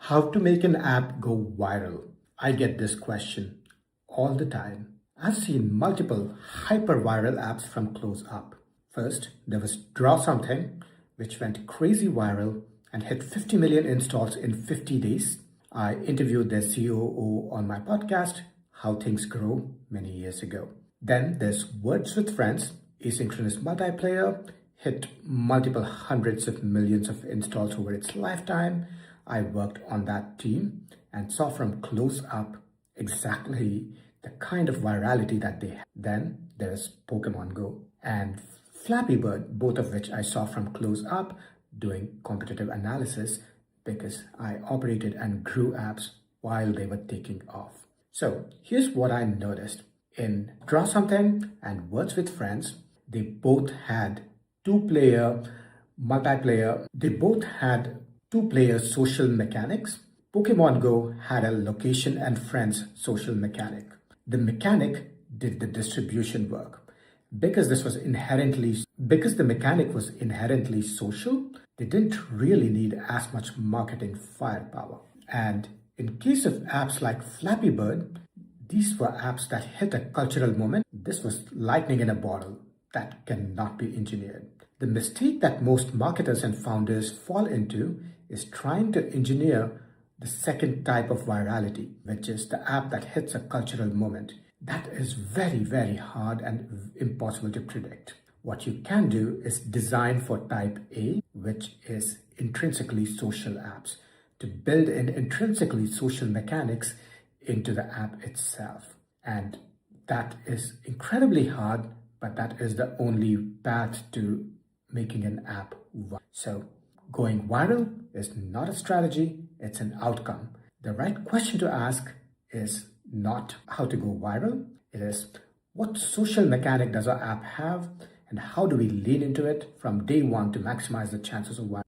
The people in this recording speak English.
How to make an app go viral? I get this question all the time. I've seen multiple hyper viral apps from close up. First, there was Draw Something, which went crazy viral and hit 50 million installs in 50 days. I interviewed their COO on my podcast, How Things Grow, many years ago. Then there's Words with Friends, asynchronous multiplayer, hit multiple hundreds of millions of installs over its lifetime. I worked on that team and saw from close up exactly the kind of virality that they had. Then there's Pokemon Go and Flappy Bird, both of which I saw from close up doing competitive analysis because I operated and grew apps while they were taking off. So here's what I noticed. In Draw Something and Words with Friends, they both had two-player multiplayer. They both had two-player social mechanics. Pokemon Go had a location and friends social mechanic. The mechanic did the distribution work. Because the mechanic was inherently social, they didn't really need as much marketing firepower. And in case of apps like Flappy Bird, these were apps that hit a cultural moment. This was lightning in a bottle that cannot be engineered. The mistake that most marketers and founders fall into is trying to engineer the second type of virality, which is the app that hits a cultural moment. That is very, very hard and impossible to predict. What you can do is design for type A, which is intrinsically social apps, to build in intrinsically social mechanics into the app itself. And that is incredibly hard, but that is the only path to making an app viral. So going viral is not a strategy, it's an outcome. The right question to ask is not how to go viral. It is what social mechanic does our app have and how do we lean into it from day one to maximize the chances of viral.